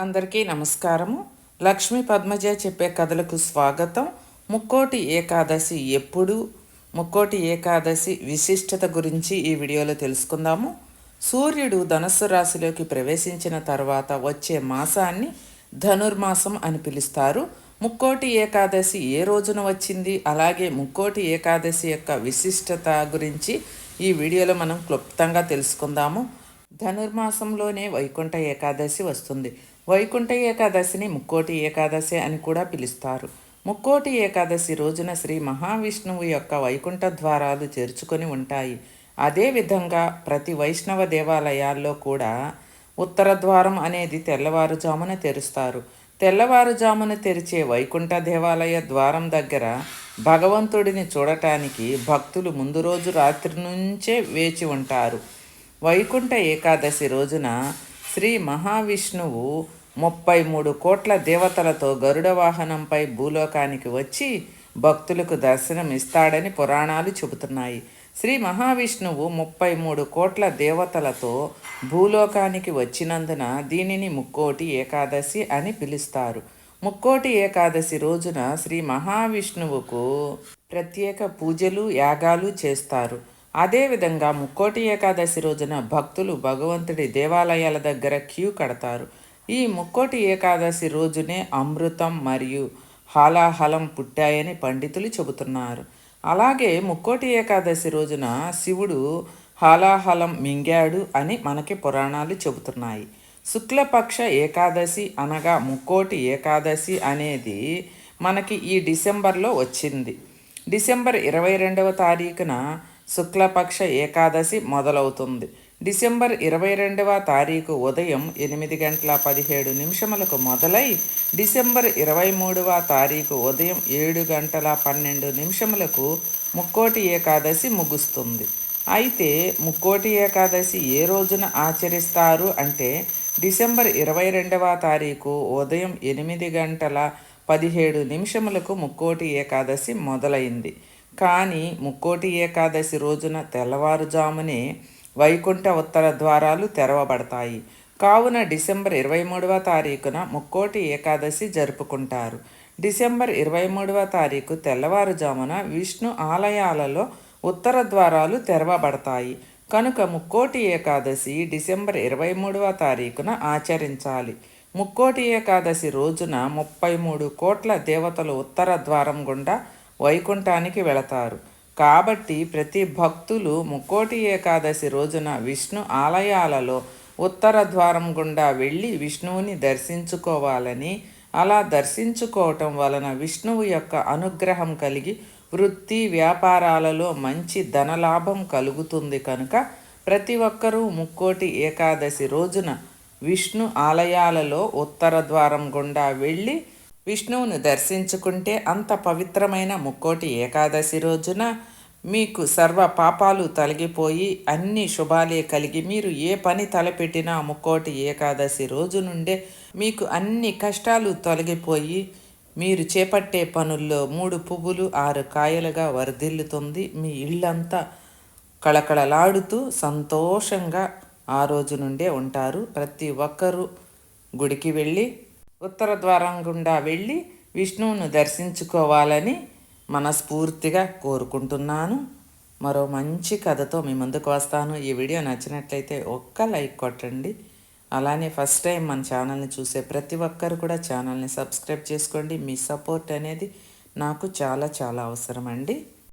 అందరికీ నమస్కారము. లక్ష్మీ పద్మజ చెప్పే కథలకు స్వాగతం. ముక్కోటి ఏకాదశి ఎప్పుడు, ముక్కోటి ఏకాదశి విశిష్టత గురించి ఈ వీడియోలో తెలుసుకుందాము. సూర్యుడు ధనస్సు రాశిలోకి ప్రవేశించిన తర్వాత వచ్చే మాసాన్ని ధనుర్మాసం అని పిలుస్తారు. ముక్కోటి ఏకాదశి ఏ రోజున వచ్చింది, అలాగే ముక్కోటి ఏకాదశి యొక్క విశిష్టత గురించి ఈ వీడియోలో మనం క్లుప్తంగా తెలుసుకుందాము. ధనుర్మాసంలోనే వైకుంఠ ఏకాదశి వస్తుంది. వైకుంఠ ఏకాదశిని ముక్కోటి ఏకాదశి అని కూడా పిలుస్తారు. ముక్కోటి ఏకాదశి రోజున శ్రీ మహావిష్ణువు యొక్క వైకుంఠ ద్వారాలు తెరుచుకొని ఉంటాయి. అదేవిధంగా ప్రతి వైష్ణవ దేవాలయాల్లో కూడా ఉత్తర ద్వారం అనేది తెల్లవారుజామున తెరుస్తారు. తెల్లవారుజామున తెరిచే వైకుంఠ దేవాలయ ద్వారం దగ్గర భగవంతుడిని చూడటానికి భక్తులు ముందు రోజు రాత్రి నుంచే వేచి ఉంటారు. వైకుంఠ ఏకాదశి రోజున శ్రీ మహావిష్ణువు 33 కోట్ల దేవతలతో గరుడ వాహనంపై భూలోకానికి వచ్చి భక్తులకు దర్శనం ఇస్తాడని పురాణాలు చెబుతున్నాయి. శ్రీ మహావిష్ణువు 33 కోట్ల దేవతలతో భూలోకానికి వచ్చినందున దీనిని ముక్కోటి ఏకాదశి అని పిలుస్తారు. ముక్కోటి ఏకాదశి రోజున శ్రీ మహావిష్ణువుకు ప్రత్యేక పూజలు, యాగాలు చేస్తారు. అదేవిధంగా ముక్కోటి ఏకాదశి రోజున భక్తులు భగవంతుడి దేవాలయాల దగ్గర క్యూ కడతారు. ఈ ముక్కోటి ఏకాదశి రోజునే అమృతం మరియు హాలాహలం పుట్టాయని పండితులు చెబుతున్నారు. అలాగే ముక్కోటి ఏకాదశి రోజున శివుడు హాలాహలం మింగాడు అని మనకి పురాణాలు చెబుతున్నాయి. శుక్లపక్ష ఏకాదశి అనగా ముక్కోటి ఏకాదశి అనేది మనకి ఈ డిసెంబర్లో వచ్చింది. డిసెంబర్ 22వ తారీఖున శుక్లపక్ష ఏకాదశి మొదలవుతుంది. డిసెంబర్ 22వ తారీఖు ఉదయం 8:17 మొదలై డిసెంబర్ 23వ తారీఖు ఉదయం 7:12 ముక్కోటి ఏకాదశి ముగుస్తుంది. అయితే ముక్కోటి ఏకాదశి ఏ రోజున ఆచరిస్తారు అంటే డిసెంబర్ 22వ తారీఖు ఉదయం 8:17 ముక్కోటి ఏకాదశి మొదలైంది. కానీ ముక్కోటి ఏకాదశి రోజున తెల్లవారుజామునే వైకుంఠ ఉత్తర ద్వారాలు తెరవబడతాయి. కావున డిసెంబర్ 23వ తారీఖున ముక్కోటి ఏకాదశి జరుపుకుంటారు. డిసెంబర్ 23వ తారీఖు తెల్లవారుజామున విష్ణు ఆలయాలలో ఉత్తర ద్వారాలు తెరవబడతాయి. కనుక ముక్కోటి ఏకాదశి డిసెంబర్ 23వ తారీఖున ఆచరించాలి. ముక్కోటి ఏకాదశి రోజున 33 కోట్ల దేవతలు ఉత్తర ద్వారం గుండా వైకుంఠానికి వెళతారు. కాబట్టి ప్రతి భక్తులు ముక్కోటి ఏకాదశి రోజున విష్ణు ఆలయాలలో ఉత్తర ద్వారం గుండా వెళ్ళి విష్ణువుని దర్శించుకోవాలని, అలా దర్శించుకోవటం వలన విష్ణువు యొక్క అనుగ్రహం కలిగి వృత్తి వ్యాపారాలలో మంచి ధనలాభం కలుగుతుంది. కనుక ప్రతి ఒక్కరూ ముక్కోటి ఏకాదశి రోజున విష్ణు ఆలయాలలో ఉత్తర ద్వారం గుండా వెళ్ళి విష్ణువును దర్శించుకుంటే అంత పవిత్రమైన ముక్కోటి ఏకాదశి రోజున మీకు సర్వ పాపాలు తొలగిపోయి అన్ని శుభాలే కలిగి మీరు ఏ పని తలపెట్టినా ముక్కోటి ఏకాదశి రోజు నుండే మీకు అన్ని కష్టాలు తొలగిపోయి మీరు చేపట్టే పనుల్లో 3 పువ్వులు 6 కాయలుగా వర్ధిల్లుతుంది. మీ ఇళ్ళంతా కళకళలాడుతూ సంతోషంగా ఆ రోజు నుండే ఉంటారు. ప్రతి ఒక్కరూ గుడికి వెళ్ళి ఉత్తర ద్వారం గుండా వెళ్ళి విష్ణువును దర్శించుకోవాలని మనస్ఫూర్తిగా కోరుకుంటున్నాను. మరో మంచి కథతో మీ ముందుకు వస్తాను. ఈ వీడియో నచ్చినట్లయితే ఒక్క లైక్ కొట్టండి. అలానే ఫస్ట్ టైం మన ఛానల్ని చూసే ప్రతి ఒక్కరు కూడా ఛానల్ని సబ్స్క్రైబ్ చేసుకోండి. మీ సపోర్ట్ అనేది నాకు చాలా చాలా అవసరం అండి.